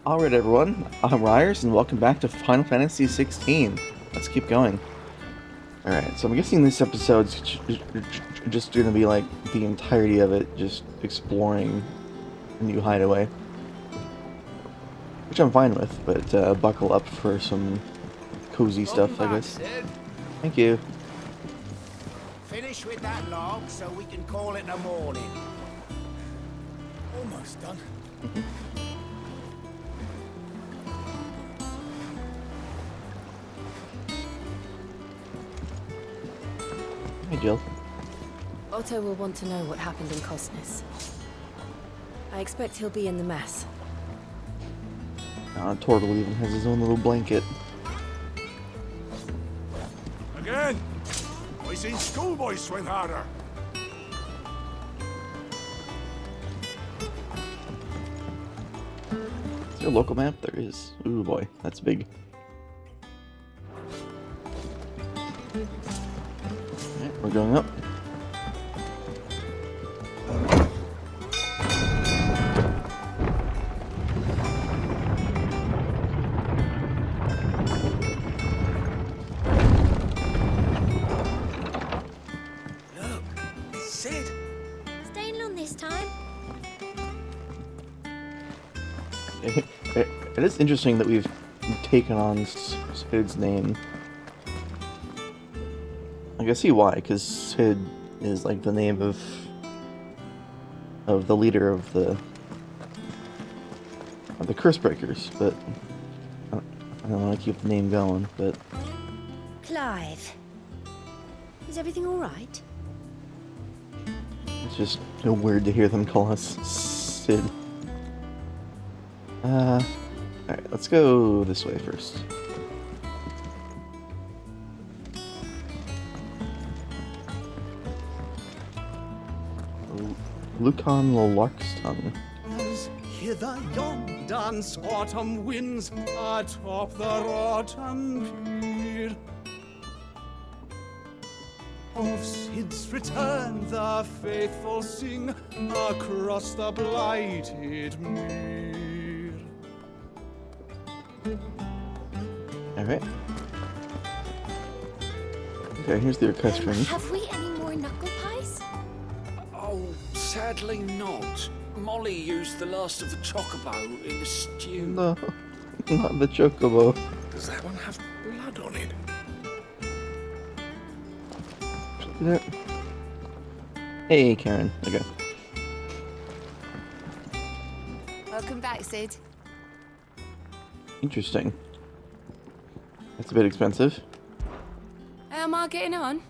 Alright everyone, I'm Ryers and welcome back to Final Fantasy XVI. Let's keep going. Alright, so I'm guessing this episode's just gonna be like the entirety of it, just exploring a new hideaway. Which I'm fine with, but buckle up for some cozy stuff, I guess. Sid. Thank you. Finish with that log so we can call it a morning. Almost done. Hey Jill. Otto will want to know what happened in Cosnes. I expect he'll be in the mess. Tortle even has his own little blanket. Again! I seen schoolboys swing harder. Is there a local map? There is. Ooh boy, that's big. Alright, we're going up. Look, it's Sid. Staying long this time? It is interesting that we've taken on Sid's name. I can see why, because Sid is like the name of the leader of the Curse Breakers, but I don't want to keep the name going, but Clive. Is everything alright? it's just weird to hear them call us Sid. Alright, let's go this way first. Lucan Lark's tongue. As hither yon dance autumn winds atop the rotten pier. Of Sid's return the faithful sing across the blighted mere. Alright. Okay, here's the orchestra. Have we any more knuckle pies? Oh, sadly not. Molly used the last of the chocobo in the stew. No, not the chocobo. Does that one have blood on it? Hey, Karen. Okay. Welcome back, Sid. Interesting. That's a bit expensive. How am I getting on?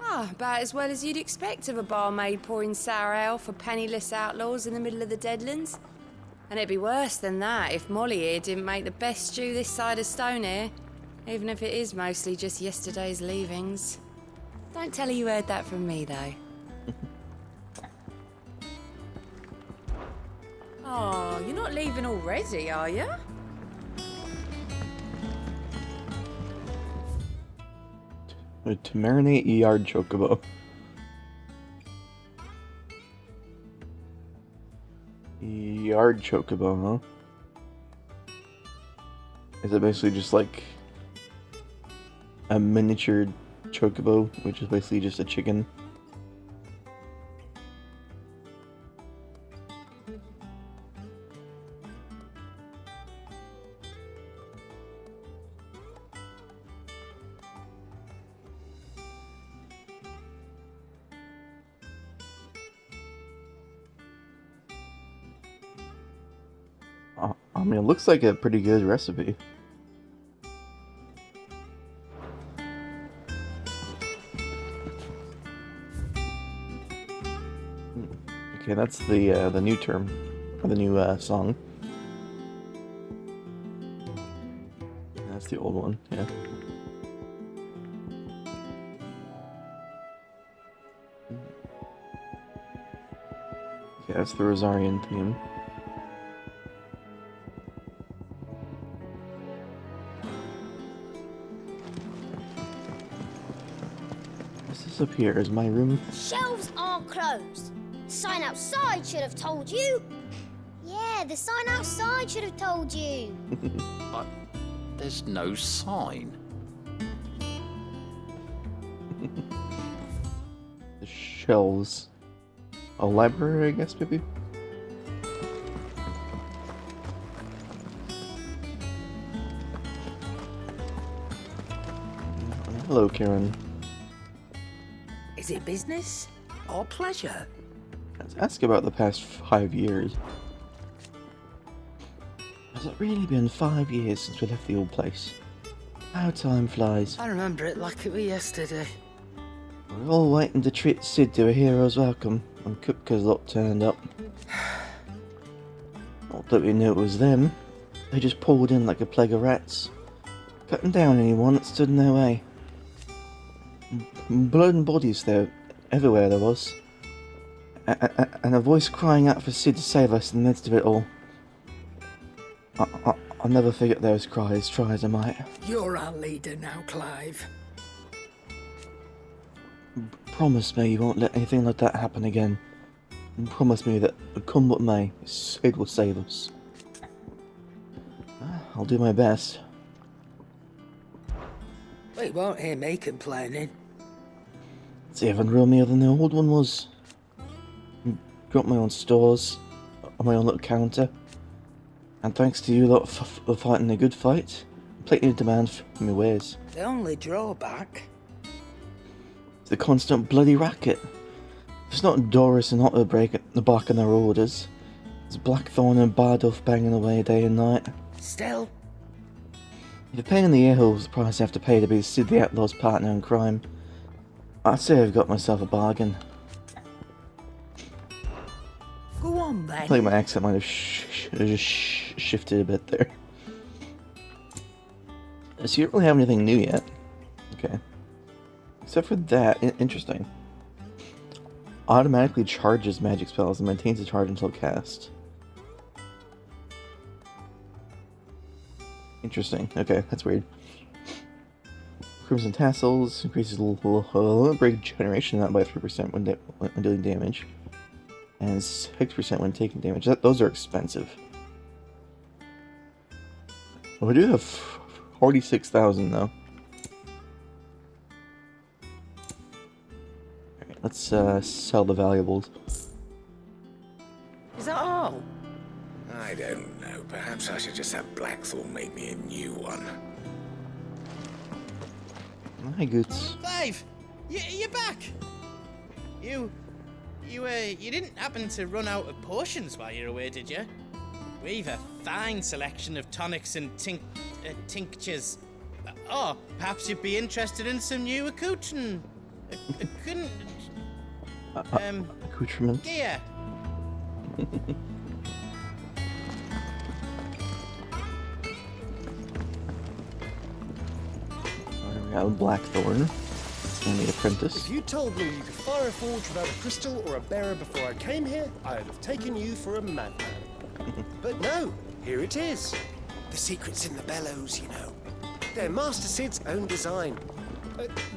Ah, about as well as you'd expect of a barmaid pouring sour ale for penniless outlaws in the middle of the Deadlands. And it'd be worse than that if Molly here didn't make the best stew this side of Stone here, even if it is mostly just yesterday's leavings. Don't tell her you heard that from me, though. Oh, you're not leaving already, are you? To marinate yard chocobo. Yard chocobo, huh? Is it basically just like a miniature chocobo, which is basically just a chicken? I mean, it looks like a pretty good recipe. Okay, that's the new term, or the new song. That's the old one, yeah. Okay, that's the Rosarian theme. This up here is my room. Shelves are closed. Sign outside should have told you. Yeah, The sign outside should have told you. But there's no sign. The shelves. A library, I guess, maybe? Hello, Karen. Is it business or pleasure? Let's ask about the past 5 years. Has it really been 5 years since we left the old place? How time flies. I remember it like it was yesterday. We're all waiting to treat Sid to a hero's welcome when Kupka's lot turned up. Not that we knew it was them. They just poured in like a plague of rats, cutting down anyone that stood in their way. Blood and bodies there, everywhere there was. And a voice crying out for Sid to save us in the midst of it all. I'll never forget those cries, try as I might. You're our leader now, Clive. Promise me you won't let anything like that happen again. And promise me that, come what may, Sid will save us. I'll do my best. Well, you won't hear me complaining. It's even roomier than the old one was. Got my own stores, my own little counter. And thanks to you lot for fighting a good fight, plenty of demand for my wares. The only drawback... It's the constant bloody racket. It's not Doris and Otto breaking the bark on their orders. It's Blackthorn and Barduff banging away day and night. Still, If a pain in the earhole's the price I have to pay to be Sid the Outlaw's partner in crime, I'd say I've got myself a bargain. go on I then. think my accent might have shifted a bit there. So you don't really have anything new yet. Okay. Except for that, interesting. Automatically charges magic spells and maintains the charge until cast. Interesting. Okay, that's weird. Crimson Tassels increases limit break generation amount by 3% when dealing damage, and 6% when taking damage. Those are expensive. We do have 46,000 though. Alright, let's sell the valuables. Is that all? I don't know. Perhaps I should just have Blackthorn make me a new one. Hi, Goots. Clive, you're back. You didn't happen to run out of potions while you're away, did you? We've a fine selection of tonics and tinctures. Oh, perhaps you'd be interested in some new accoutrement. Accoutrement. Gear. We got Blackthorn and the apprentice. If you told me you could fire a forge without a crystal or a bearer before I came here, I'd have taken you for a madman. But no, here it is. The secret's in the bellows, you know. They're Master Sid's own design.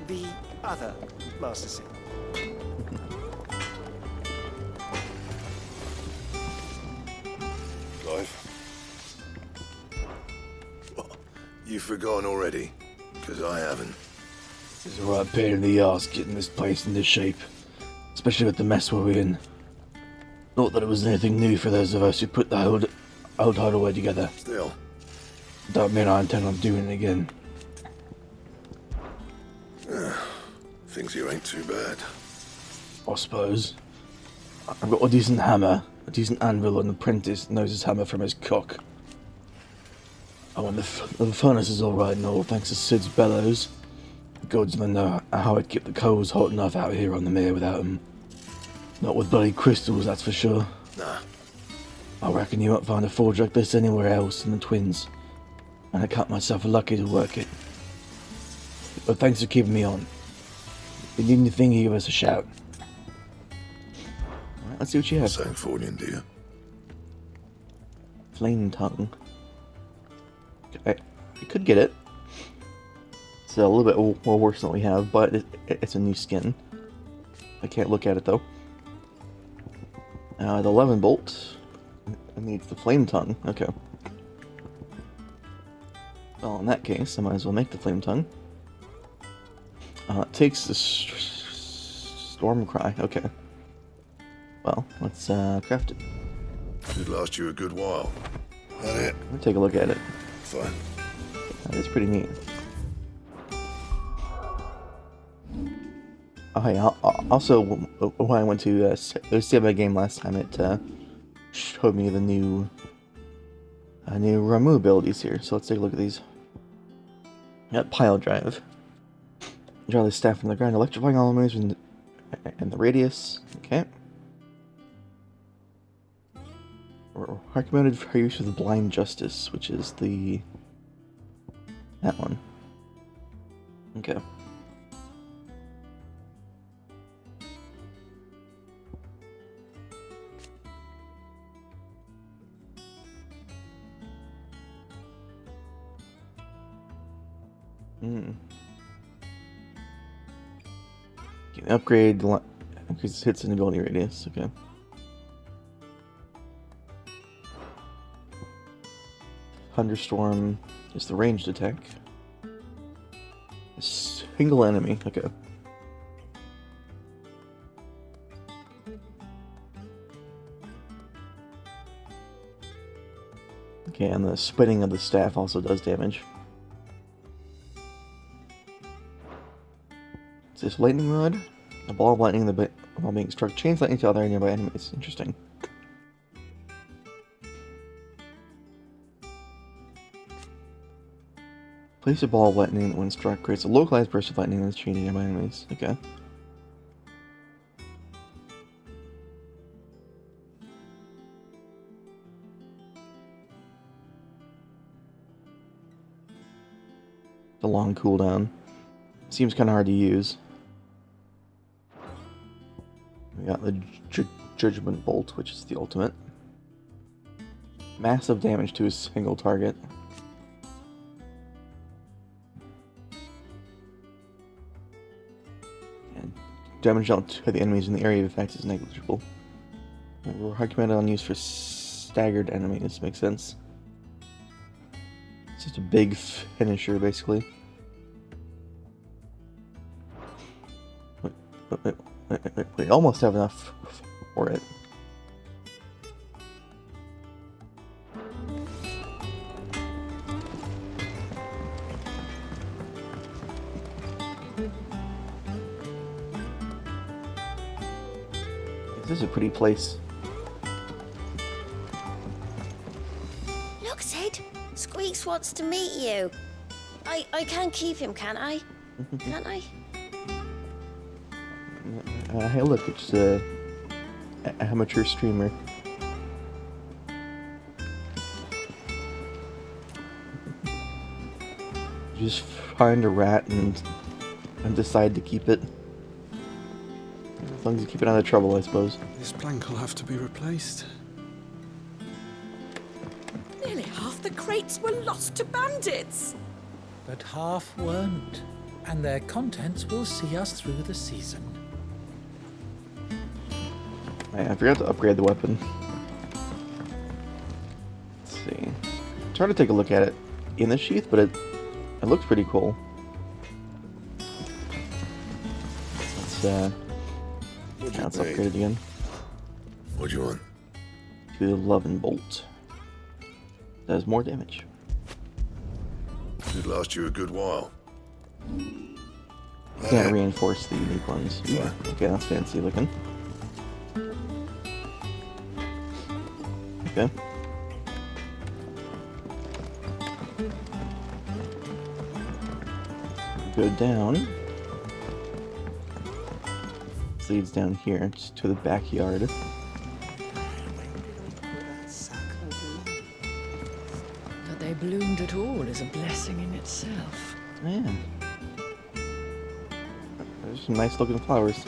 The other Master Sid. Clive? What? You've forgotten already? Because I haven't. It's a right pain in the arse getting this place into shape, especially with the mess we're in. Not that it was anything new for those of us who put the old hideaway together. Still. Don't mean I intend on doing it again. Things here ain't too bad. I suppose. I've got a decent hammer, a decent anvil, and an apprentice that knows his hammer from his cock. Oh, and the furnace is alright and all, thanks to Sid's bellows. The gods men know how I'd keep the coals hot enough out here on the mere without them. Not with bloody crystals, that's for sure. Nah. I reckon you won't find a forge like this anywhere else in the Twins. And I count myself lucky to work it. But thanks for keeping me on. If you need anything, you give us a shout. Alright, let's see what you have. Same fortune, dear. Flame tongue. Okay, you could get it. It's a little bit more worse than what we have, but it's a new skin. I can't look at it though. The 11 bolt It needs the flame tongue. Okay. Well, in that case, I might as well make the flame tongue. It takes the storm cry. Okay. Well, let's craft it. Should last you a good while. That it? Let's take a look at it. Fine. That is pretty neat. Oh, hey, also, when I went to see my game last time, it showed me the new Ramu abilities here. So let's take a look at these. Got pile drive. Draw the staff from the ground, electrifying all enemies in the radius. Okay. Or recommended for use with blind justice, which is that one. Okay. Upgrade increases hits and ability radius. Okay. Thunderstorm is the ranged attack. A single enemy. Okay. Okay, and the spinning of the staff also does damage. Is this lightning rod? A ball of lightning while being struck chains lightning to other nearby enemies. Interesting. Place a ball of lightning when struck creates a localized burst of lightning that's chained to nearby enemies. Okay. The long cooldown. Seems kind of hard to use. We got the Judgment Bolt, which is the ultimate. Massive damage to a single target. And damage dealt to the enemies in the area of effect is negligible. We're recommended on use for staggered enemies. Makes sense. It's just a big finisher, basically. We almost have enough for it. This is a pretty place. Look, Sid. Squeaks wants to meet you. I can keep him, can't I? Can't I? Hey, look, it's a amateur streamer. Just find a rat and decide to keep it. As long as you keep it out of trouble, I suppose. This plank will have to be replaced. Nearly half the crates were lost to bandits. But half weren't, and their contents will see us through the season. I forgot to upgrade the weapon. Let's see. Try to take a look at it in the sheath, but it looks pretty cool. Let's upgrade it again. What do you want? To the Loving Bolt. Does more damage. Should last you a good while. Can't reinforce the unique ones. Yeah. Okay, that's fancy looking. Okay. Go down. This leads down here, just to the backyard. That they bloomed at all is a blessing in itself. Yeah. There's some nice looking flowers.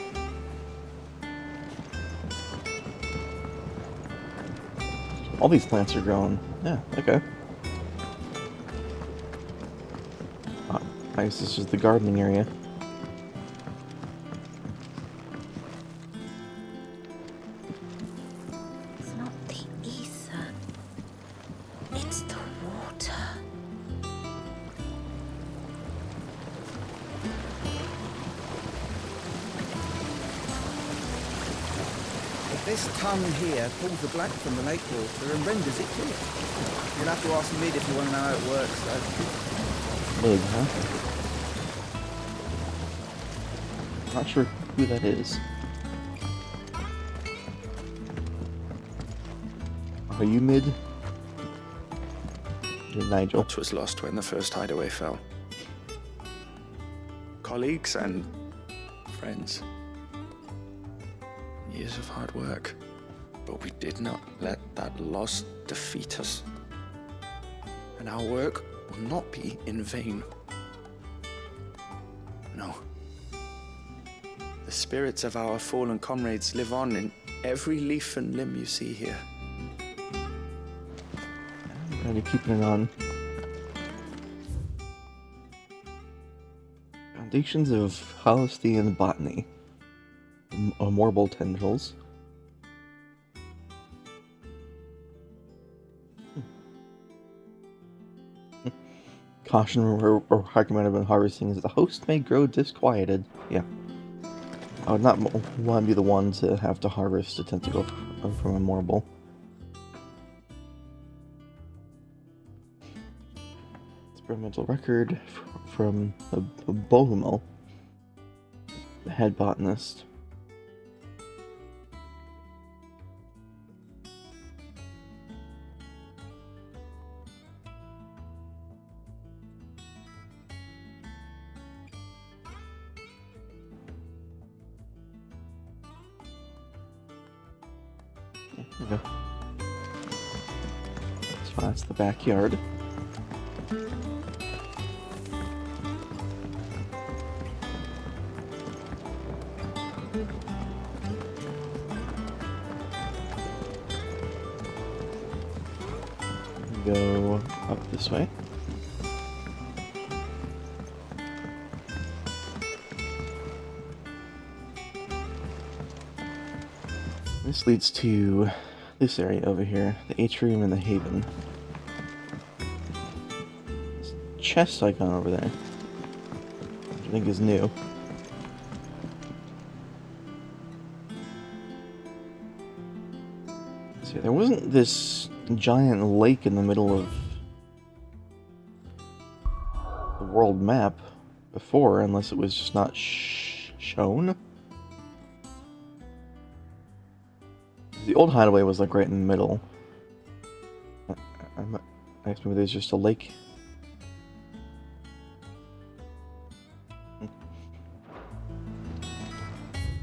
All these plants are growing. Yeah, okay. I guess this is the gardening area. It's not the ether. This tongue here pulls the black from the lake water and renders it clear. You'll have to ask Mid if you want to know how it works, though. Mid, huh? Not sure who that is. Are you Mid? You're Nigel. Much was lost when the first hideaway fell. Colleagues and friends. Years of hard work. But we did not let that loss defeat us. And our work will not be in vain. No. The spirits of our fallen comrades live on in every leaf and limb you see here. I'm kind of keeping it on. Foundations of Holocene botany. Marble tendrils. Caution or recommended when harvesting is the host may grow disquieted. Yeah. I would not want to be the one to have to harvest a tentacle from a marble. Experimental record from a Bohemel, the head botanist. There we go. So that's the backyard. Go up this way. This leads to this area over here, the atrium and the haven. This chest icon over there, which I think is new. See, there wasn't this giant lake in the middle of the world map before, unless it was just not shown. The old hideaway was like right in the middle. I guess maybe there's just a lake.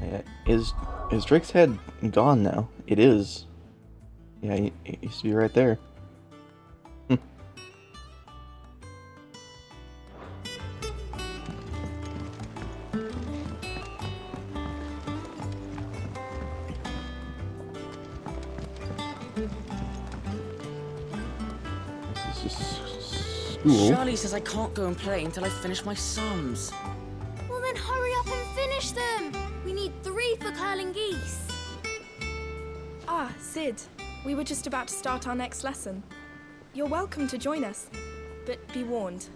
Yeah, is Drake's head gone now? It is. Yeah, it used to be right there. School. Charlie says I can't go and play until I finish my sums. Well, then hurry up and finish them. We need 3 for curling geese. Ah, Sid. We were just about to start our next lesson. You're welcome to join us, but be warned.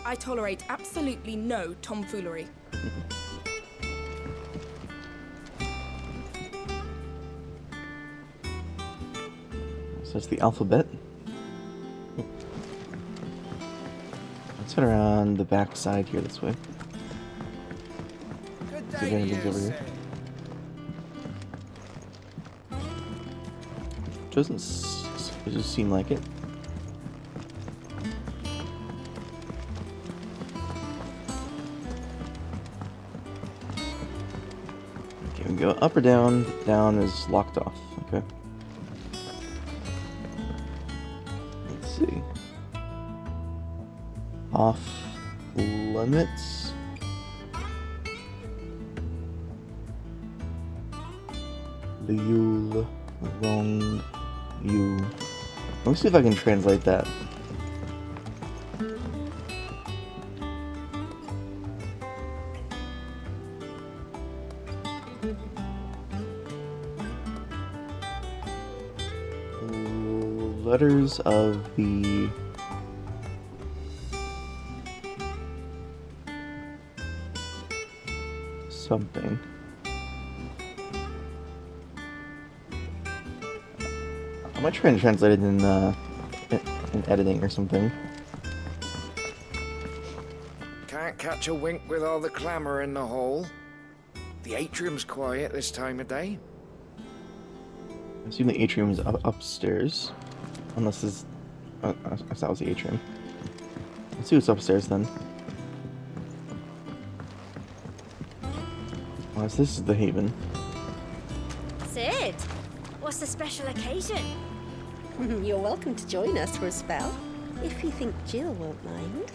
I tolerate absolutely no tomfoolery. So that's the alphabet. Let's head around the back side here this way. Good See if anything's over here. Doesn't seem like it. Okay, we can go up or down. Down is locked off. Okay. Let's see. Off limits. Liul wrong you. Let me see if I can translate that. Letters of the something. might try and translate it in editing or something. Can't catch a wink with all the clamour in the hall. The atrium's quiet this time of day. I assume the atrium is upstairs. Unless this... I thought it was the atrium. Let's see what's upstairs then. Well, this is the Haven. Sid, what's the special occasion? You're welcome to join us for a spell, if you think Jill won't mind.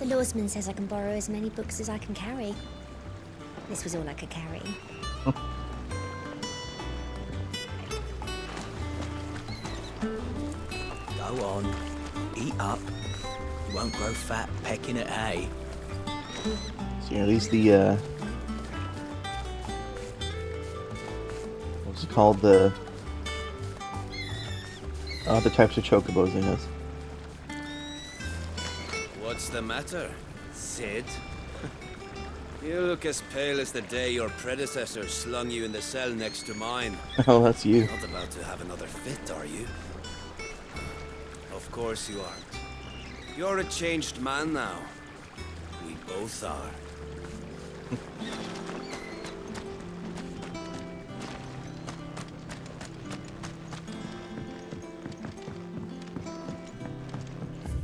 The lawsman says I can borrow as many books as I can carry. This was all I could carry. Go on, eat up. You won't grow fat pecking at hay. So yeah, these the what's it called, the other types of chocobos, I guess. What's the matter, Sid? You look as pale as the day your predecessor slung you in the cell next to mine. Oh, that's you. Not about to have another fit, are you? Of course you aren't. You're a changed man now. We both are.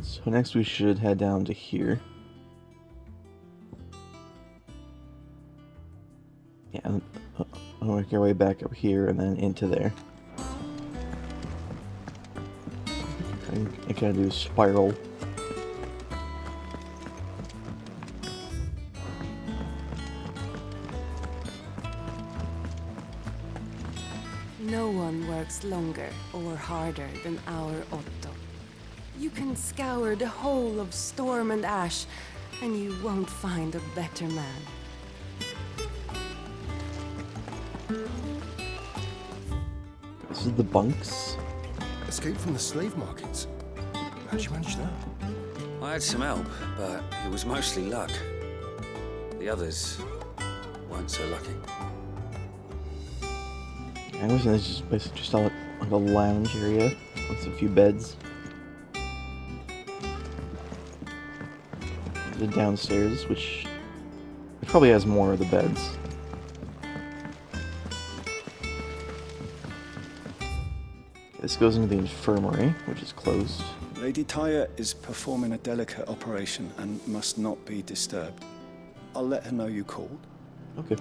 So next we should head down to here. Yeah, I'll work our way back up here and then into there. I gotta do a spiral. No one works longer or harder than our Otto. You can scour the whole of Storm and Ash, and you won't find a better man. This is the bunks. Escape from the slave markets. How'd you manage that? I had some help, but it was mostly luck. The others weren't so lucky. I wish this just basically just like a lounge area with a few beds. The downstairs, which probably has more of the beds. This goes into the infirmary, which is closed. Lady Tyre is performing a delicate operation and must not be disturbed. I'll let her know you called. Okay.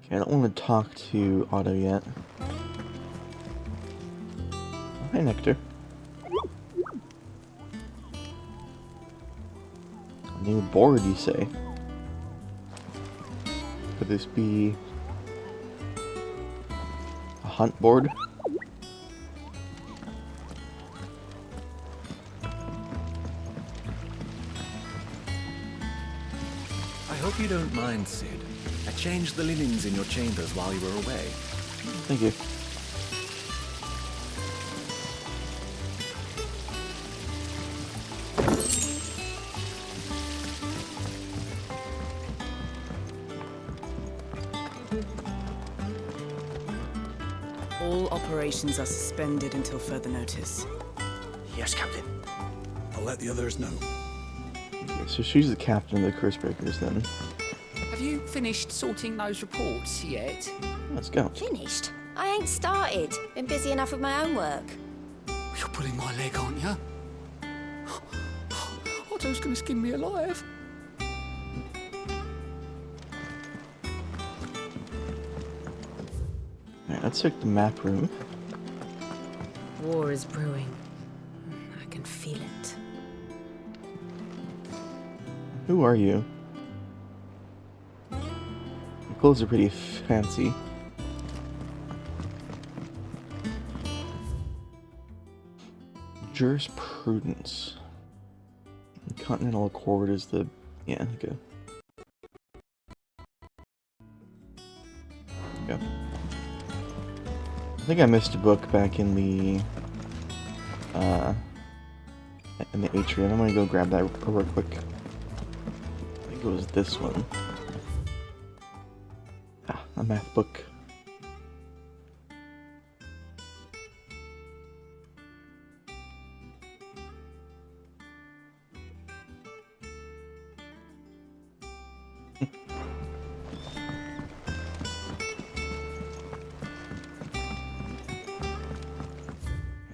Okay, I don't want to talk to Otto yet. Hi, Nectar. A new board, you say? Could this be a hunt board? I hope you don't mind, Sid. I changed the linens in your chambers while you were away. Thank you. All operations are suspended until further notice. Yes, Captain. I'll let the others know. Okay, so she's the captain of the Cursebreakers then. Have you finished sorting those reports yet? Let's go. Finished? I ain't started. Been busy enough with my own work. You're pulling my leg, aren't you? Otto's gonna skin me alive. Alright, let's check the map room. War is brewing. I can feel it. Who are you? Your clothes are pretty fancy. Jurisprudence. Continental Accord is the... yeah, okay. Go. think I missed a book back in the atrium. I'm gonna go grab that real quick. I think it was this one. Ah, a math book.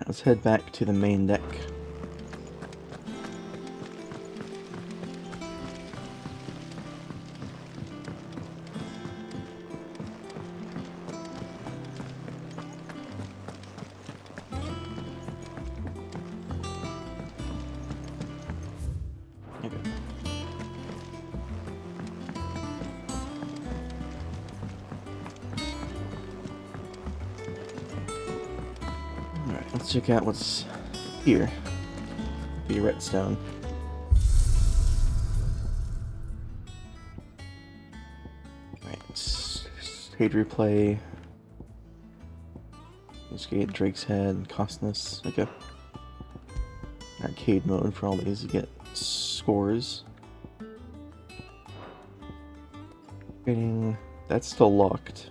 Let's head back to the main deck. Let's check out what's here. The redstone. Right. Stage replay. Skate, Drake's Head, Costness. Okay. Arcade mode for all these to get scores. Rating. That's still locked.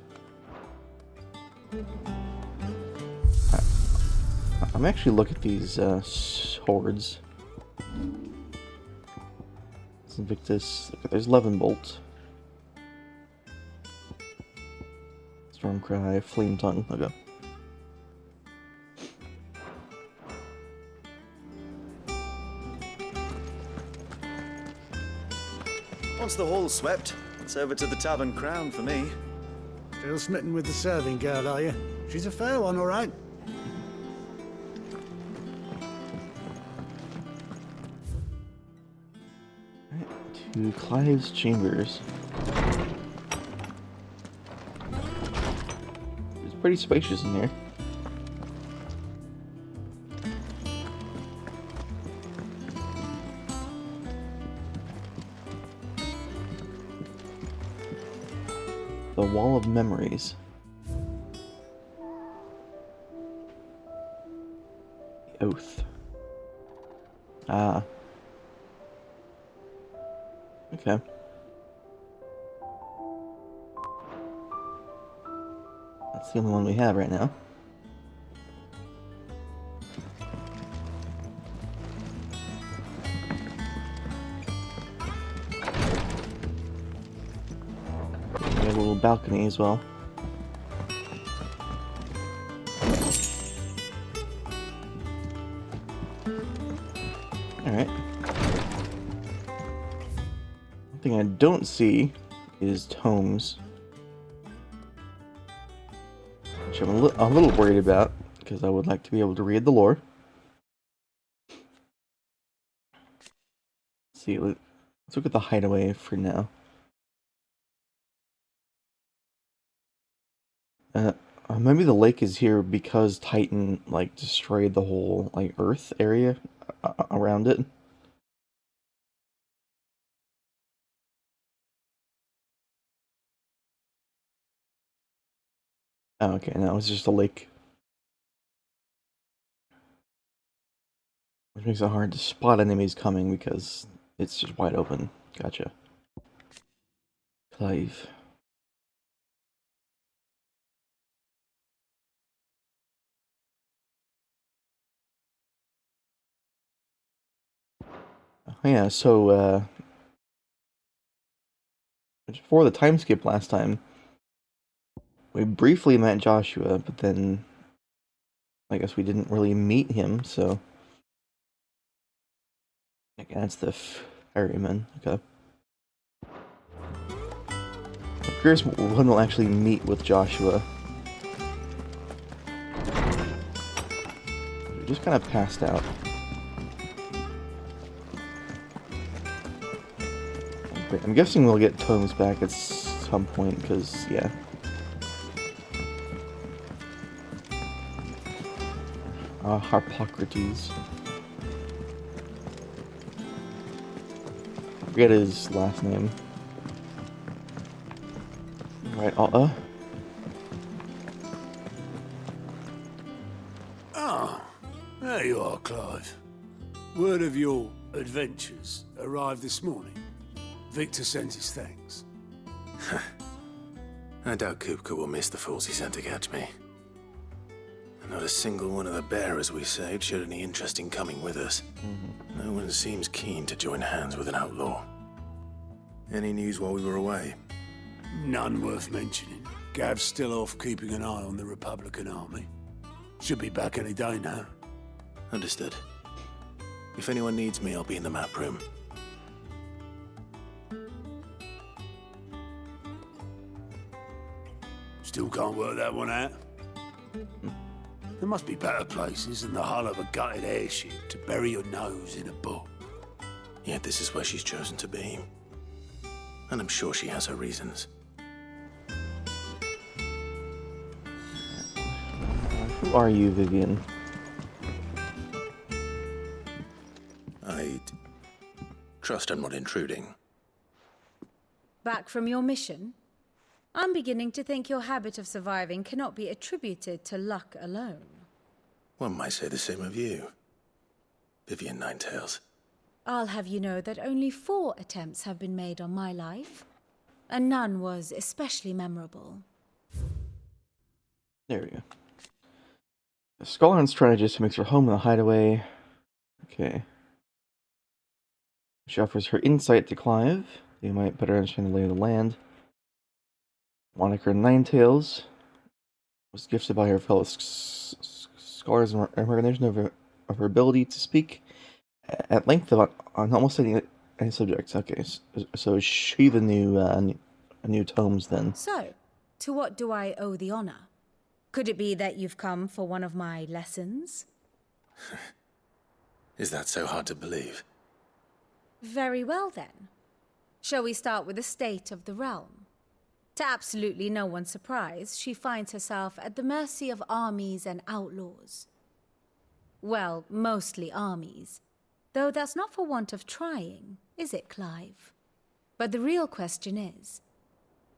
I'm actually looking at these swords. It's Invictus. Okay, there's Levenbolt. Stormcry, Flame Tongue. Okay. Once the hall's swept, it's over to the Tavern Crown for me. Still smitten with the serving girl, are you? She's a fair one, all right. To Clive's chambers. It's pretty spacious in here. The Wall of Memories. The Oath. Ah. Okay. That's the only one we have right now. We have a little balcony as well. Alright. One thing I don't see is tomes. Which I'm a little worried about, because I would like to be able to read the lore. Let's see, let's look at the hideaway for now. Maybe the lake is here because Titan, like, destroyed the whole, like, Earth area around it. Oh, okay, no, it's just a lake. Which makes it hard to spot enemies coming because it's just wide open. Gotcha. Clive. Yeah, so, before the time skip last time, we briefly met Joshua, but then I guess we didn't really meet him, so okay, that's the ferryman. Okay. I'm curious when we'll actually meet with Joshua. We just kind of passed out. I'm guessing we'll get tomes back at some point, because, yeah. Harpocrates. I forget his last name. Right, There you are, Clive. Word of your adventures arrived this morning. Victor sends his thanks. I doubt Kupka will miss the fools he sent to catch me. And not a single one of the bearers we saved showed any interest in coming with us. No one seems keen to join hands with an outlaw. Any news while we were away? None worth mentioning. Gav's still off keeping an eye on the Republican army. Should be back any day now. Understood. If anyone needs me, I'll be in the map room. Still can't work that one out. There must be better places than the hull of a gutted airship to bury your nose in a book. Yet this is where she's chosen to be. And I'm sure she has her reasons. Who are you, Vivian? I'd trust I'm not intruding. Back from your mission? I'm beginning to think your habit of surviving cannot be attributed to luck alone. One might say the same of you, Vivian Ninetails. I'll have you know that only 4 attempts have been made on my life, and none was especially memorable. There we go. A scholar and strategist who makes her home in the hideaway. Okay. She offers her insight to Clive. They might better understand the lay of the land. Moniker Ninetails was gifted by her fellow scholars and recognition of her ability to speak at length on almost any subject. Okay, so is she the new tomes then? So, to what do I owe the honor? Could it be that you've come for one of my lessons? Is that so hard to believe? Very well then. Shall we start with the state of the realm? To absolutely no one's surprise, she finds herself at the mercy of armies and outlaws. Well, mostly armies. Though that's not for want of trying, is it, Clive? But the real question is,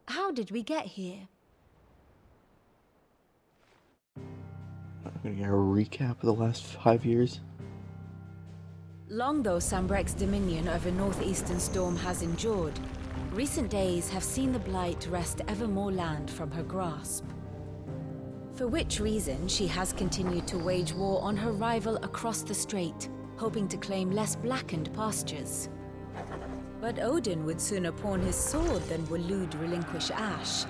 how did we get here? I'm gonna get a recap of the last 5 years. Long though Sambrek's dominion over northeastern Storm has endured, recent days have seen the Blight wrest ever more land from her grasp. For which reason she has continued to wage war on her rival across the strait, hoping to claim less blackened pastures. But Odin would sooner pawn his sword than Waloed relinquish Ash.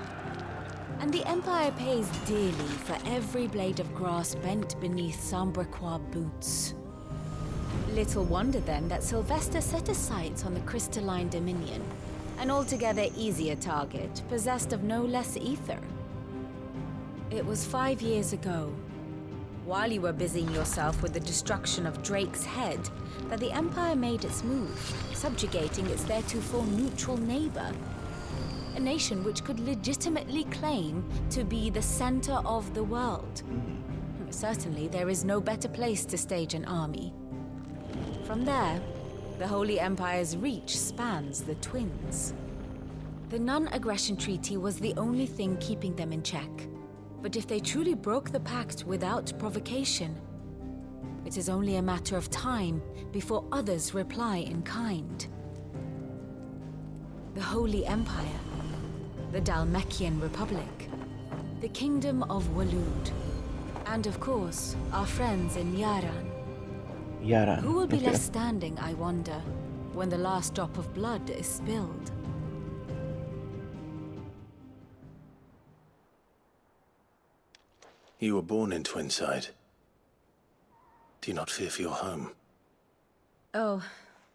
And the Empire pays dearly for every blade of grass bent beneath Sambrequois boots. Little wonder then that Sylvester set his sights on the crystalline dominion, an altogether easier target, possessed of no less ether. It was 5 years ago, while you were busying yourself with the destruction of Drake's head, that the Empire made its move, subjugating its theretofore neutral neighbor. A nation which could legitimately claim to be the center of the world. Certainly, there is no better place to stage an army. From there, the Holy Empire's reach spans the Twins. The non-aggression treaty was the only thing keeping them in check. But if they truly broke the pact without provocation, it is only a matter of time before others reply in kind. The Holy Empire, the Dhalmekian Republic, the Kingdom of Waloed, and of course, our friends in Yaran. Yaran. Who will be left standing, I wonder, when the last drop of blood is spilled? You were born in Twinside. Do you not fear for your home? Oh,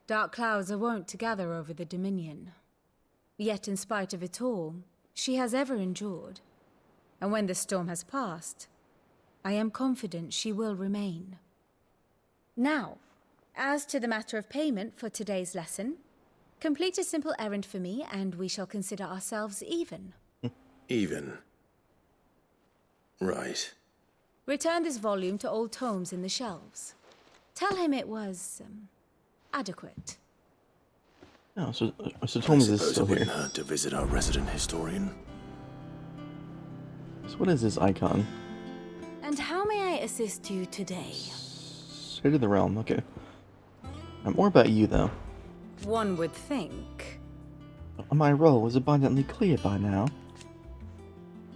dark clouds are wont to gather over the Dominion. Yet in spite of it all, she has ever endured. And when the storm has passed, I am confident she will remain. Now, as to the matter of payment for today's lesson, complete a simple errand for me and we shall consider ourselves even. Even? Right. Return this volume to old tomes in the shelves. Tell him it was, adequate. Oh, so Tomes is still it wouldn't here. hurt to visit our resident historian. So what is this icon? And how may I assist you today? State of the realm, okay. More about you, though. One would think. My role is abundantly clear by now.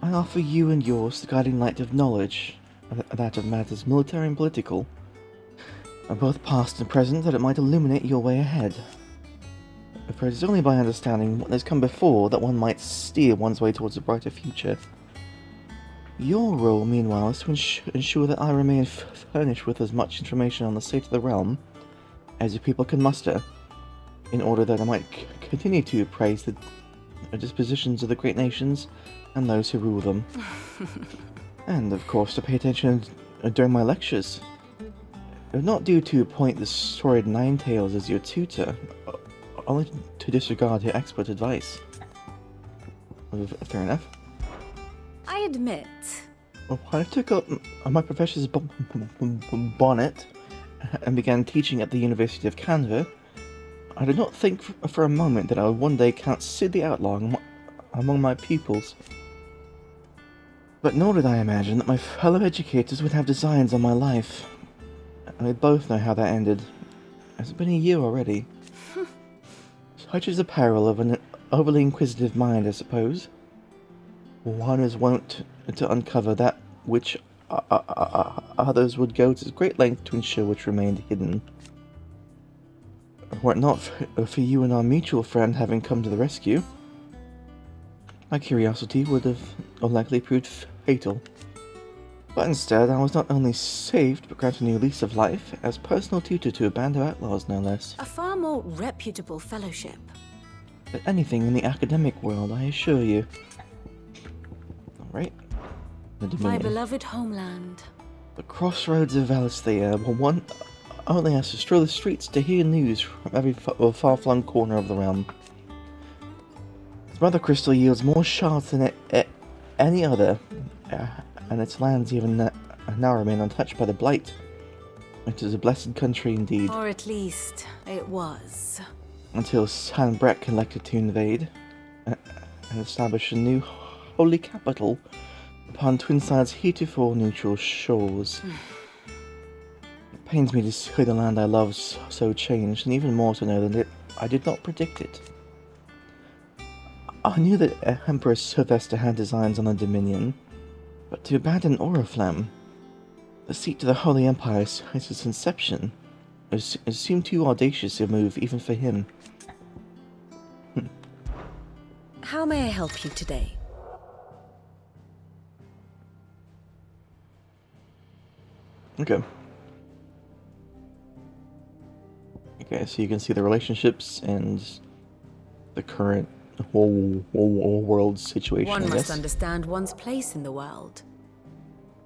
I offer you and yours the guiding light of knowledge, that of matters military and political, both past and present, that it might illuminate your way ahead. For it is only by understanding what has come before that one might steer one's way towards a brighter future. Your role, meanwhile, is to ensure that I remain furnished with as much information on the state of the realm as your people can muster, in order that I might continue to appraise the dispositions of the great nations and those who rule them. And, of course, to pay attention during my lectures. Not due to appoint the storied Ninetales as your tutor, only to disregard your expert advice. Fair enough. I admit. When I took up my professor's bonnet and began teaching at the University of Canva, I did not think for a moment that I would one day count Sid the Outlaw among my pupils. But nor did I imagine that my fellow educators would have designs on my life. And we both know how that ended. It's been a year already. Such is the peril of an overly inquisitive mind, I suppose. One is wont to uncover that which others would go to great length to ensure which remained hidden. Were it not for you and our mutual friend having come to the rescue, my curiosity would have likely proved fatal. But instead, I was not only saved, but granted a new lease of life as personal tutor to a band of outlaws, no less. A far more reputable fellowship. But anything in the academic world, I assure you. Alright. The Dominion. My beloved homeland. The crossroads of Valisthea, where one only has to stroll the streets to hear news from every far-flung corner of the realm. Its mother crystal yields more shards than any other, and its lands even now remain untouched by the blight. It is a blessed country indeed. Or at least, it was. Until Sanbreck elected to invade, and establish a new holy capital upon Twinside's heretofore neutral shores. It pains me to see the land I love so changed, and even more to know that I did not predict it. I knew that Emperor Sylvester had designs on the Dominion, but to abandon Oriflamme, the seat of the Holy Empire since its inception, it seemed too audacious a move even for him. How may I help you today? Okay. Okay, so you can see the relationships and the current whole world situation. One must understand one's place in the world.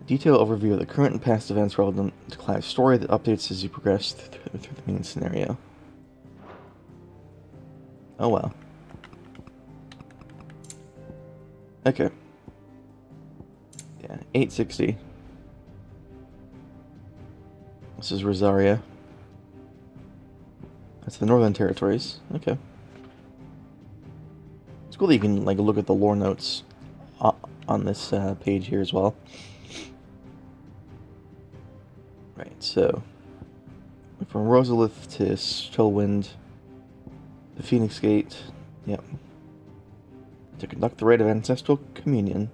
A detailed overview of the current and past events relevant to Clive's story that updates as you progress through the main scenario. Oh wow. Okay. Yeah, 860. This is Rosaria. That's the Northern Territories. Okay. It's cool that you can like look at the lore notes on this page here as well. Right, so from Rosalith to Stillwind, the Phoenix Gate, yep. To conduct the rite of ancestral communion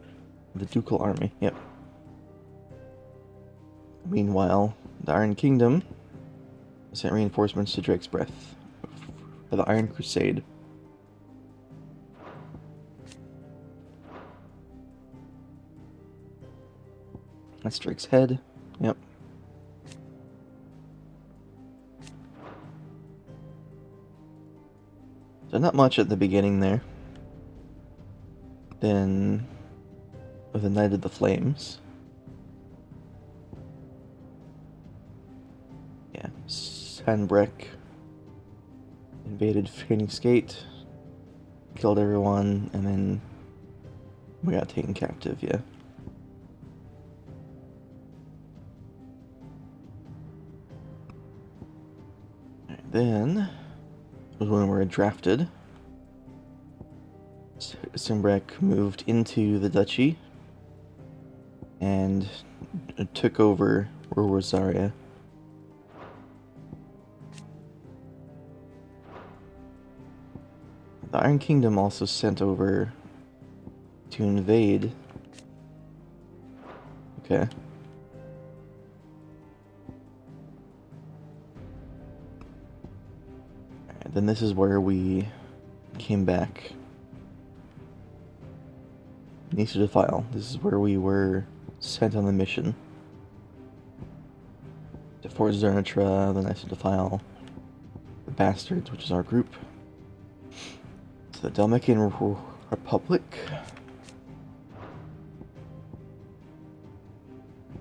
of the Ducal Army, yep. Meanwhile, the Iron Kingdom sent reinforcements to Drake's Breath for the Iron Crusade. That's Drake's head, yep. So not much at the beginning there. Then with the Night of the Flames. Yeah, Sanbreck invaded Phoenix Gate, killed everyone, and then we got taken captive, yeah. Right, then was when we were drafted. Sanbreck moved into the duchy and took over Rosaria. The Iron Kingdom also sent over to invade. Okay. Alright, then this is where we came back. Needs to defile. This is where we were sent on the mission. To Fort Zernitra, then I to defile the Bastards, which is our group. To the Dalmatian Republic.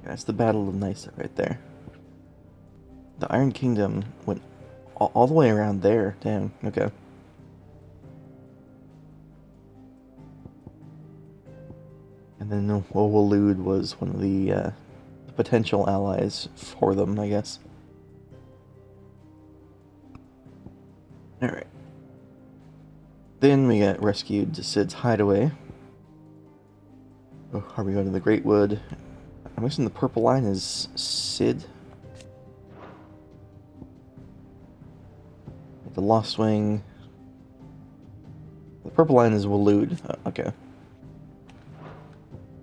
That's the Battle of Nysa right there. The Iron Kingdom went all the way around there. Damn, okay. And then Walud was one of the potential allies for them, I guess. Alright. Then we got rescued to Sid's hideaway. Oh, are we going to the Great Wood? I'm guessing the purple line is Sid. The Lost Wing. The purple line is Walud. Okay.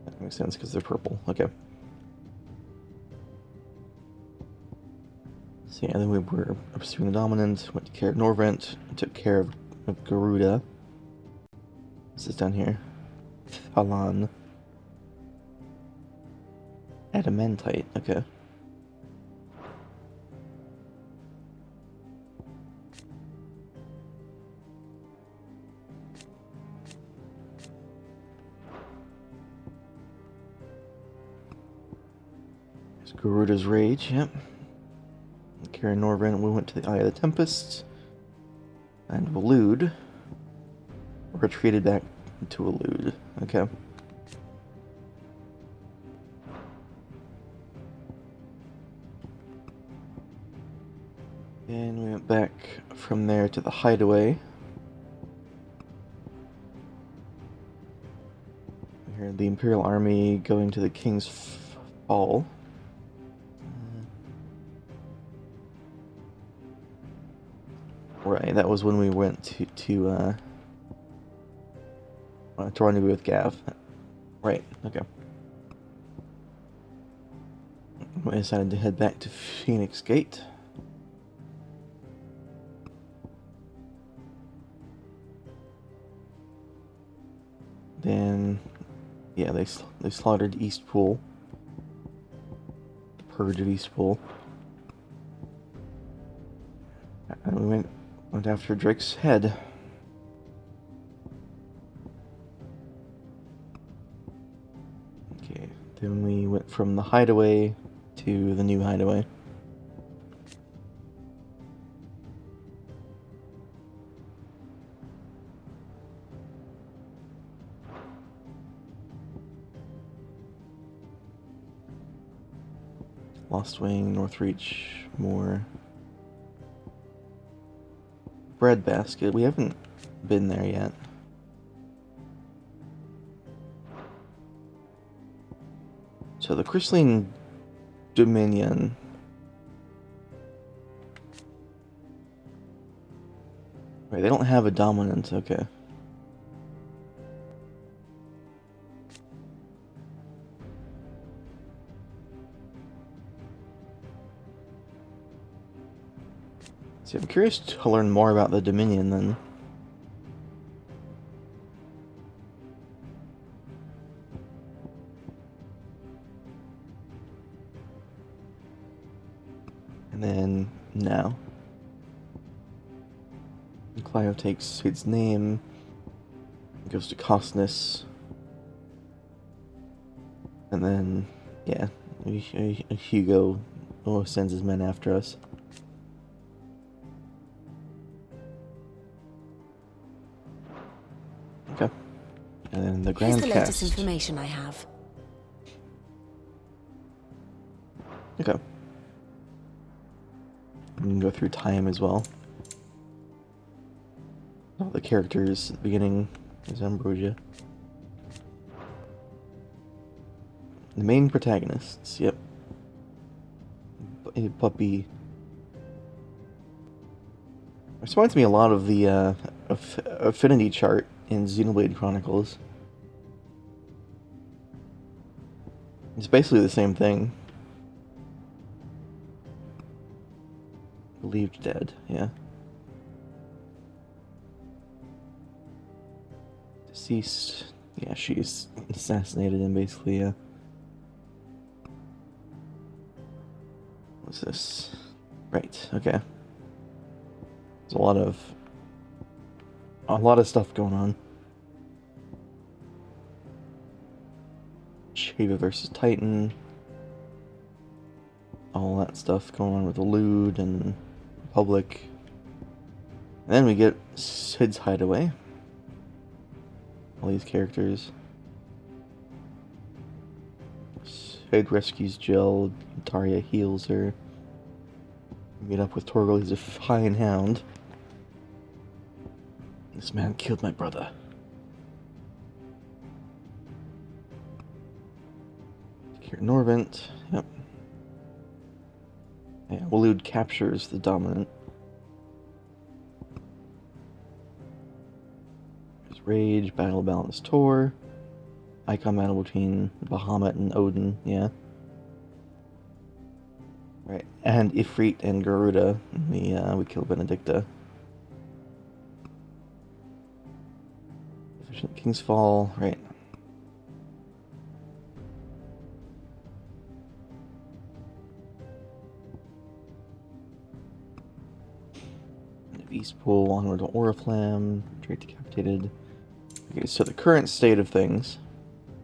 That makes sense because they're purple. Okay. So yeah, then we were pursuing the Dominant, went to care of Norvrent, took care of Garuda. What's this down here? Thalan. Adamantite, okay. There's Garuda's Rage, yep. Karen Norvrent, we went to the Eye of the Tempest. And Walud retreated back to Walud, okay. And we went back from there to the hideaway. We heard the Imperial Army going to the King's Fall. Right, that was when we went to rendezvous with Gav. Right, okay. We decided to head back to Phoenix Gate. Then, yeah, they slaughtered Eastpool. The Purge of Eastpool. And we went after Drake's head. Okay, then we went from the hideaway to the new hideaway. Lost Wing, Northreach, more. Breadbasket. We haven't been there yet. So the Crystalline Dominion. Right, they don't have a dominant, okay. See, I'm curious to learn more about the Dominion then. And then, now. Clio takes its name, goes to Cosnus, and then, yeah, Hugo sends his men after us. Okay. And then the Grand Here's the Cast. latest information I have. Okay. We can go through time as well. All the characters at the beginning is Ambrosia. The main protagonists, yep. Puppy. This reminds me a lot of the affinity chart in Xenoblade Chronicles. It's basically the same thing. Believed dead, yeah. Deceased. Yeah, she's assassinated him, basically, yeah. What's this? Right, okay. There's a lot of stuff going on. Shiva versus Titan. All that stuff going on with Elude and Republic. And then we get Sid's hideaway. All these characters. Sid rescues Jill. Taria heals her. Meet up with Torgal. He's a fine hound. This man killed my brother. Here, Norvent. Yep. Yeah, Elude captures the dominant. There's Rage, Battle Balance Tor. Icon battle between Bahamut and Odin, yeah. Right, and Ifrit and Garuda. We kill Benedicta. Efficient King's Fall, right. Eastpool, onward to Oriflamme, Drake decapitated. Okay, so the current state of things.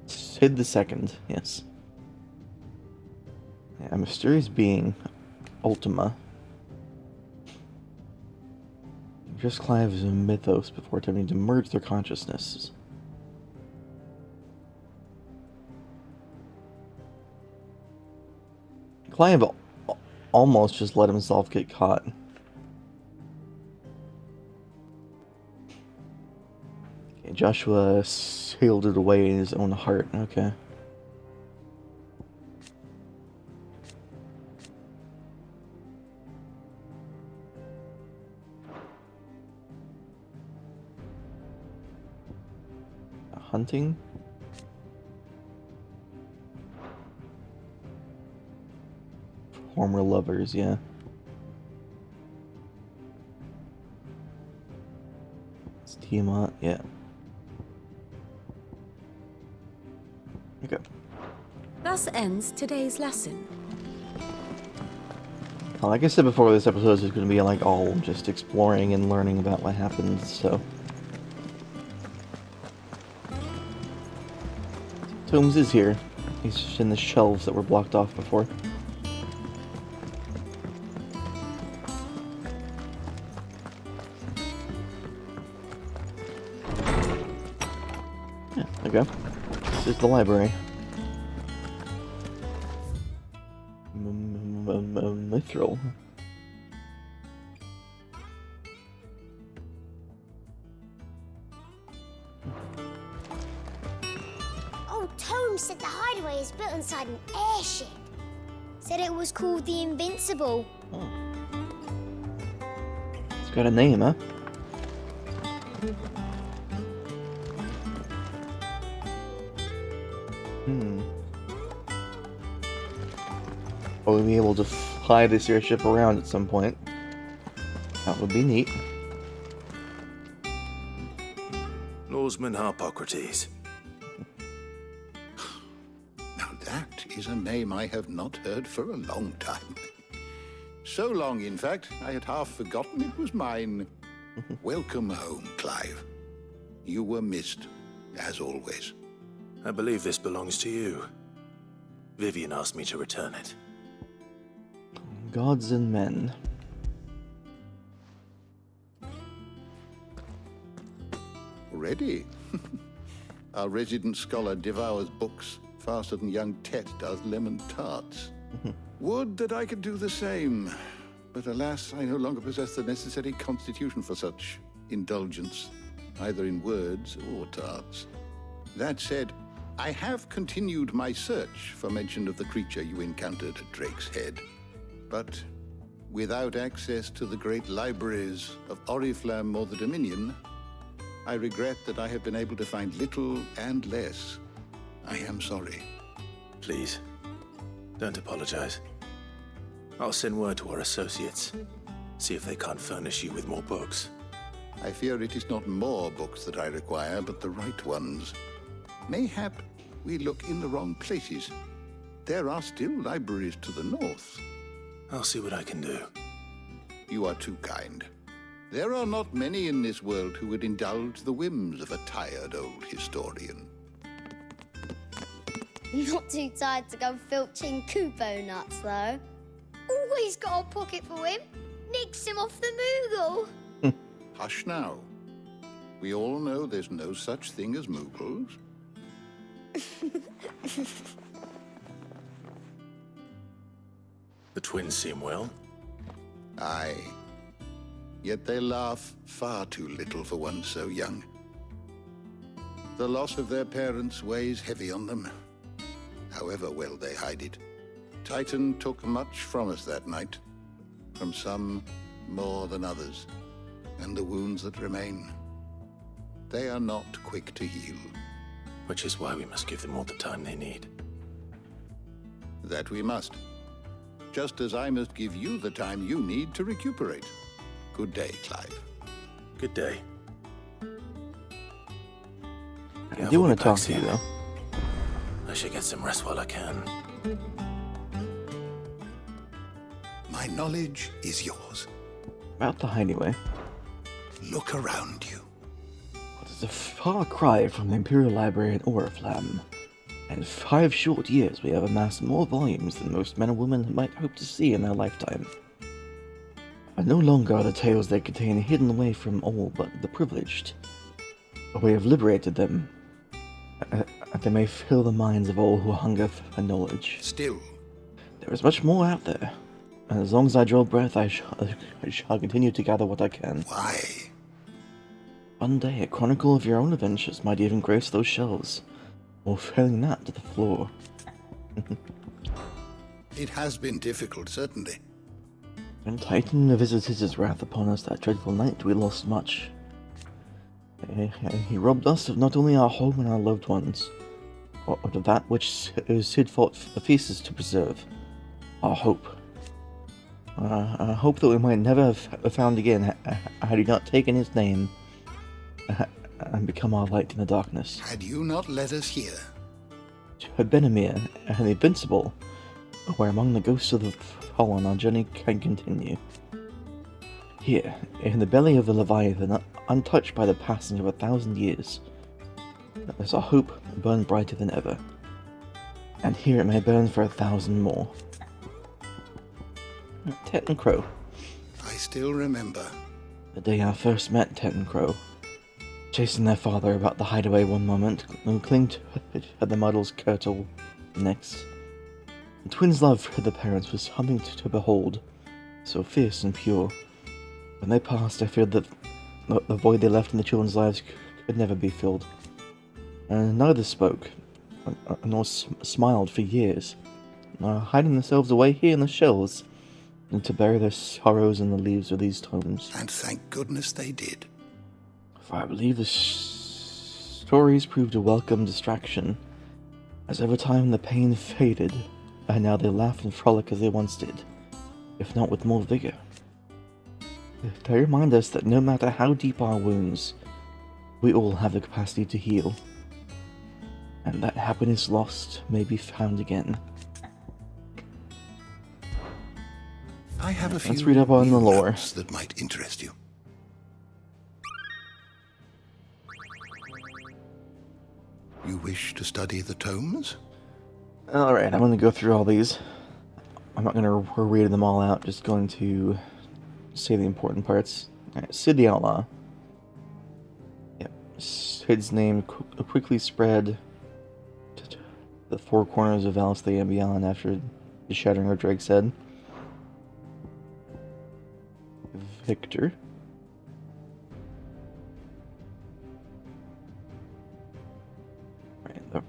Sid the Second, yes. A mysterious being, Ultima. Just Clive is a mythos before attempting to merge their consciousnesses. Clive almost just let himself get caught. Okay, Joshua sealed it away in his own heart. Okay. Hunting? Former lovers, yeah. It's Tiamat, yeah. Okay. Thus ends today's lesson. Well, like I said before, this episode is going to be like all just exploring and learning about what happened, so. Tomes is here. He's just in the shelves that were blocked off before. Yeah, there we go. This is the library. Mithril. Tome said the hideaway is built inside an airship. Said it was called the Invincible. Oh. It's got a name, huh? We'll be able to fly this airship around at some point. That would be neat. Norseman Harpocrates. That is a name I have not heard for a long time. So long, in fact, I had half forgotten it was mine. Welcome home, Clive. You were missed, as always. I believe this belongs to you. Vivian asked me to return it. Gods and men. Ready? Our resident scholar devours books faster than young Tet does lemon tarts. Would that I could do the same. But alas, I no longer possess the necessary constitution for such indulgence, either in words or tarts. That said, I have continued my search for mention of the creature you encountered at Drake's Head. But without access to the great libraries of Oriflamme or the Dominion, I regret that I have been able to find little and less. I am sorry. Please, don't apologize. I'll send word to our associates. See if they can't furnish you with more books. I fear it is not more books that I require, but the right ones. Mayhap we look in the wrong places. There are still libraries to the north. I'll see what I can do. You are too kind. There are not many in this world who would indulge the whims of a tired old historian. Not too tired to go filching Kupo nuts, though. Always got a pocket for him. Nicks him off the Moogle. Hush now. We all know there's no such thing as Moogles. The twins seem well. Aye. Yet they laugh far too little for one so young. The loss of their parents weighs heavy on them, however well they hide it. Titan took much from us that night, from some more than others, and the wounds that remain, they are not quick to heal. Which is why we must give them all the time they need. That we must. Just as I must give you the time you need to recuperate. Good day, Clive. Good day. I do want to talk to you, though. I should get some rest while I can. My knowledge is yours. About the hideaway. Look around you. It is a far cry from the Imperial Library in Oriflamme. In 5 short years, we have amassed more volumes than most men and women might hope to see in their lifetime. And no longer are the tales they contain hidden away from all but the privileged. But we have liberated them, that they may fill the minds of all who hunger for knowledge. Still, there is much more out there, and as long as I draw breath, I shall continue to gather what I can. Why? One day, a chronicle of your own adventures might even grace those shelves, or failing that, to the floor. It has been difficult, certainly. When Titan visited his wrath upon us that dreadful night, we lost much. He robbed us of not only our home and our loved ones, but of that which Sid fought Ephesus to preserve, our hope. A hope that we might never have found again had he not taken his name and become our light in the darkness. Had you not led us here? To Benamir and the Invincible, where among the ghosts of the fallen our journey can continue. Here, in the belly of the Leviathan, untouched by the passing of 1,000 years, there's a hope burn brighter than ever. And here it may burn for 1,000 more. Tet and Crow. I still remember. The day I first met Tet and Crow. Chasing their father about the hideaway one moment, and clinging to the muddle's kirtle the next. The twins' love for their parents was something to behold, so fierce and pure. When they passed, I feared that the void they left in the children's lives could never be filled. And neither spoke, nor smiled for years, hiding themselves away here in the shells, and to bury their sorrows in the leaves of these tomes. And thank goodness they did. For I believe the stories proved a welcome distraction, as over time the pain faded, and now they laugh and frolic as they once did, if not with more vigor. They remind us that no matter how deep our wounds, we all have the capacity to heal, and that happiness lost may be found again. I have a few Let's read up on the lore that might interest you. You wish to study the tomes? Alright, I'm going to go through all these. I'm not going to read them all out, just going to say the important parts. Alright, Sid the Outlaw. Yep. Sid's name quickly spread to the 4 corners of Valsthea and beyond after the shattering of Drake's head. Victor. Right,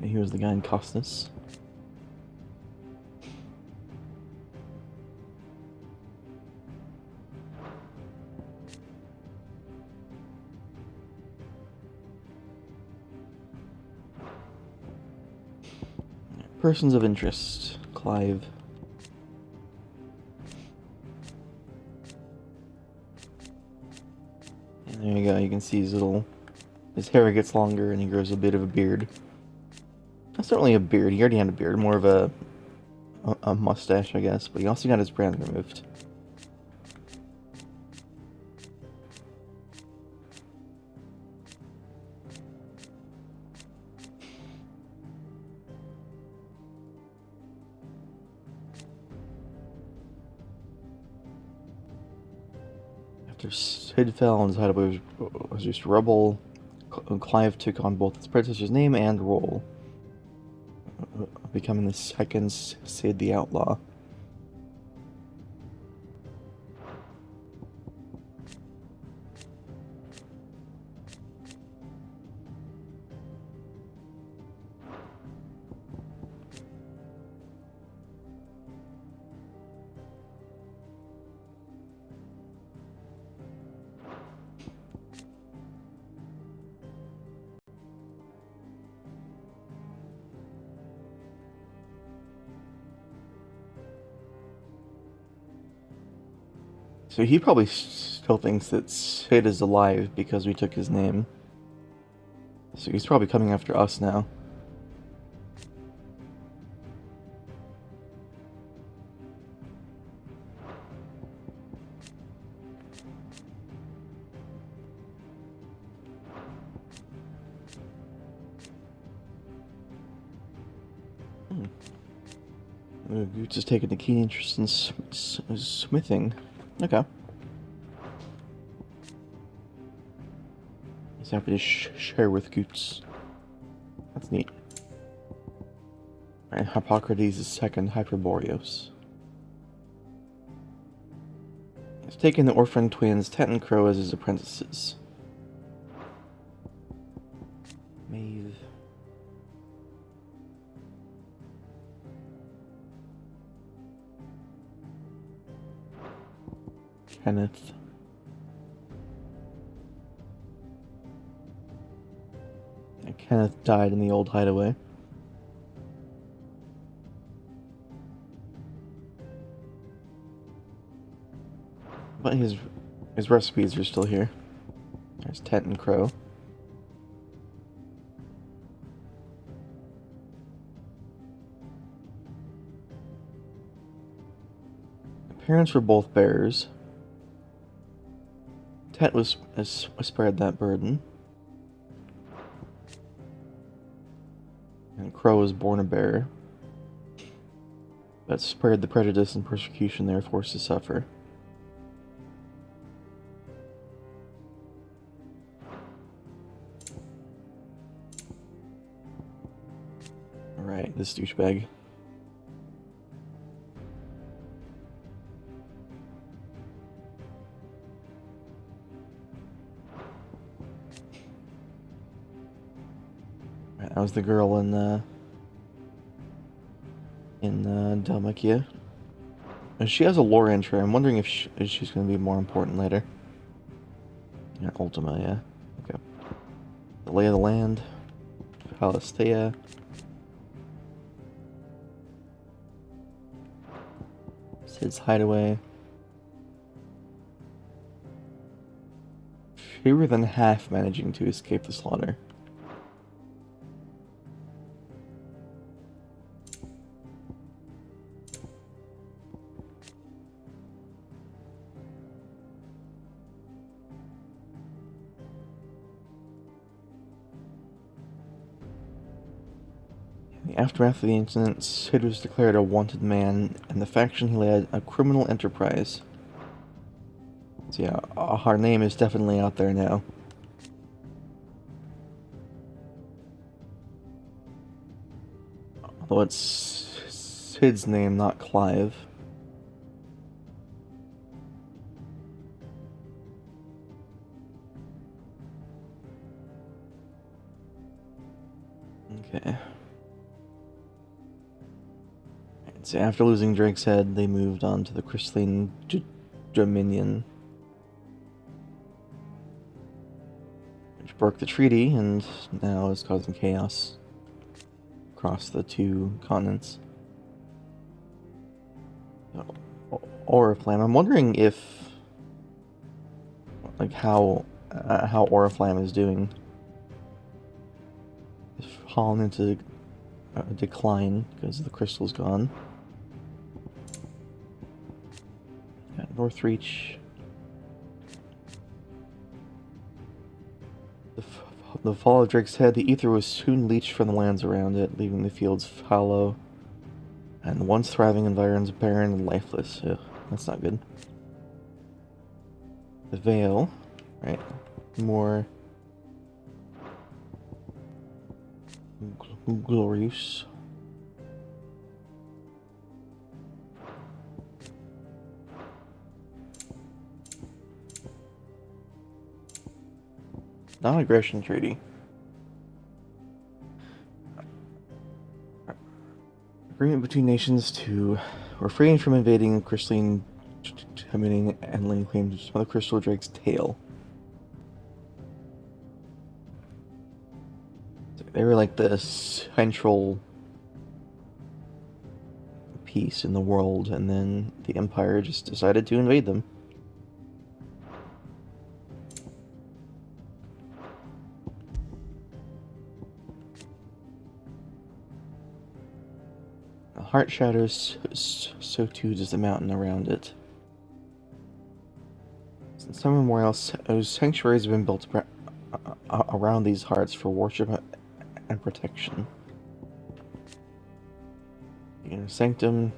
he was the guy in Costas. Persons of interest. Clive. And there you go, you can see his hair gets longer and he grows a bit of a beard. That's not really a beard, he already had a beard, more of a mustache, I guess, but he also got his brand removed. After Sid fell and his hideaway was just rubble, Clive took on both his predecessor's name and role, becoming the second Sid the Outlaw. So he probably still thinks that Sid is alive because we took his name. So he's probably coming after us now. Goots has taken a keen interest in smithing. Okay. He's happy to share with Goots. That's neat. Alright, Hippocrates is second, Hyperboreos. He's taken the orphan twins, Tet and Crow, as his apprentices. Maeve. Kenneth. And Kenneth died in the old hideaway. But his recipes are still here. There's Tet and Crow. The parents were both bears. Tet was spared that burden. And Crow was born a bear, but spared the prejudice and persecution they were forced to suffer. Alright, this douchebag. That was the girl in Dalmacia. And she has a lore entry. I'm wondering if she's going to be more important later. Yeah, Ultima, yeah. Okay. The Lay of the Land. Palistea. Sid's Hideaway. Fewer than half managing to escape the slaughter. In the aftermath of the incident, Sid was declared a wanted man, and the faction he led a criminal enterprise. So yeah, our name is definitely out there now. Although it's Sid's name, not Clive. Okay. So after losing Drake's Head, they moved on to the Crystalline Dominion, which broke the treaty and now is causing chaos. across the two continents. Oriflamme. I'm wondering if, like, how Oriflamme is doing. It's fallen into a decline because the crystal's gone. Got Northreach. The fall of Drake's Head, the ether was soon leached from the lands around it, leaving the fields fallow, and the once thriving environs barren and lifeless. Ugh, that's not good. The Veil, right? More glorious. Non-aggression treaty. Agreement between nations to refrain from invading crystalline, terminating and laying claim to some of the crystal drake's tail. They were like the central piece in the world, and then the Empire just decided to invade them. The heart shatters, so too does the mountain around it. Since some memorial sanctuaries have been built around these hearts for worship and protection. The inner sanctum,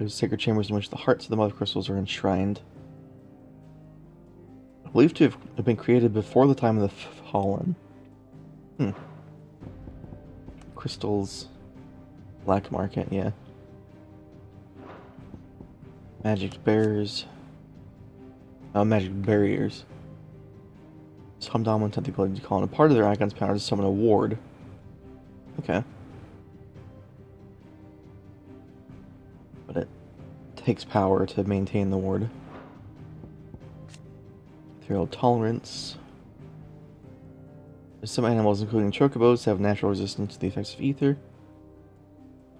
sacred chambers in which the hearts of the mother crystals are enshrined. Believed to have been created before the time of the Fallen. Crystals. Black market, yeah. Magic bearers. Magic barriers. Some dominant tentacle to call on a part of their icon's power to summon a ward. Okay. But it takes power to maintain the ward. Ethereal tolerance. Some animals, including chocobos, have natural resistance to the effects of ether.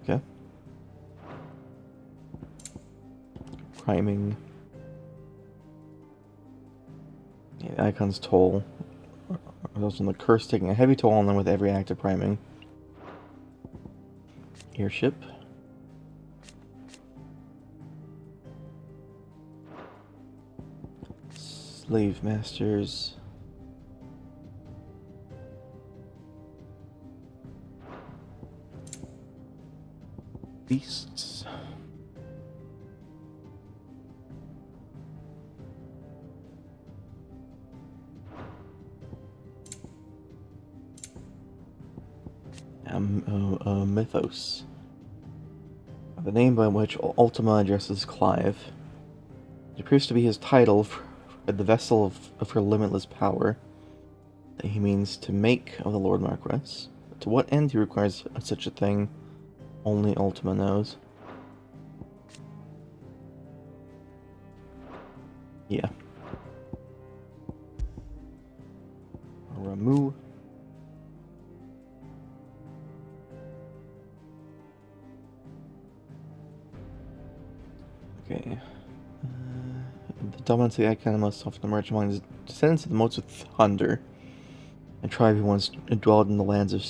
Okay. Priming. Yeah, the icon's toll. Results in the curse taking a heavy toll on them with every act of priming. Airship. Slave masters. Beasts. Mythos. The name by which Ultima addresses Clive. It appears to be his title for the vessel of her limitless power that he means to make of the Lord Marquess. But to what end he requires such a thing, only Ultima knows. Yeah. Ramu. Okay. The dominance of the icon must often emerge among the descendants of the motes of thunder. A tribe who once dwelled in the lands of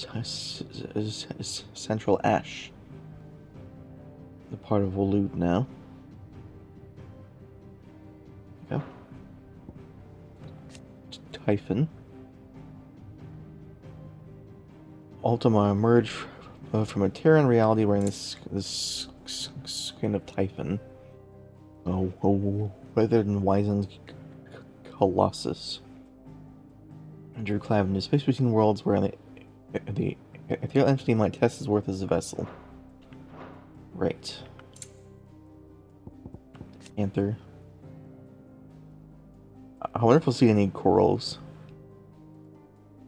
Central Ash. The part of Waloed now. Okay. Typhon. Ultima emerged from a Terran reality wearing this skin of Typhon. Weathered and wizened Colossus. And drew Clive into space between worlds where the ethereal entity might test his worth as a vessel. Right. Anther. I wonder if we'll see any corals.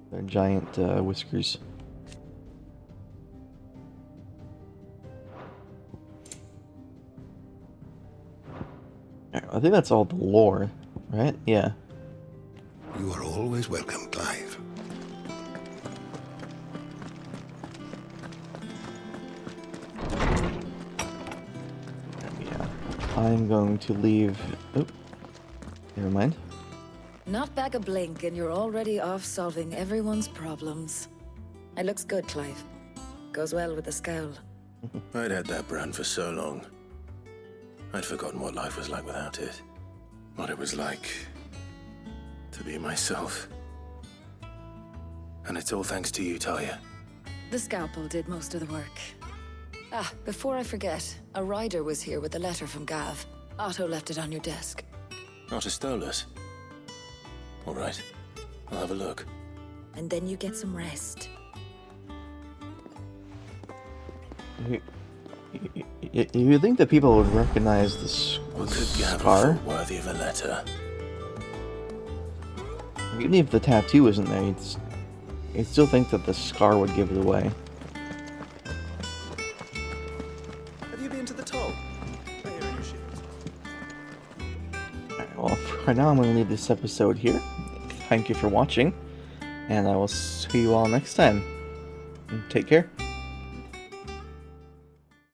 They're giant whiskers. I think that's all the lore, right? Yeah. You are always welcome, Clive. I'm going to leave... Oh, never mind. Not back a blink, and you're already off solving everyone's problems. It looks good, Clive. Goes well with the scowl. I'd had that brand for so long. I'd forgotten what life was like without it. What it was like to be myself. And it's all thanks to you, Talia. The scalpel did most of the work. Ah, before I forget, a rider was here with a letter from Gav. Otto left it on your desk. Otto stole us. All right, I'll have a look. And then you get some rest. You think that people would recognize the What could Gav scar? have worthy of a letter? Even if the tattoo isn't there, you'd still think that the scar would give it away. Have you been to the toll? I hear your shoes. Alright, well, for now I'm going to leave this episode here. Thank you for watching, and I will see you all next time. Take care.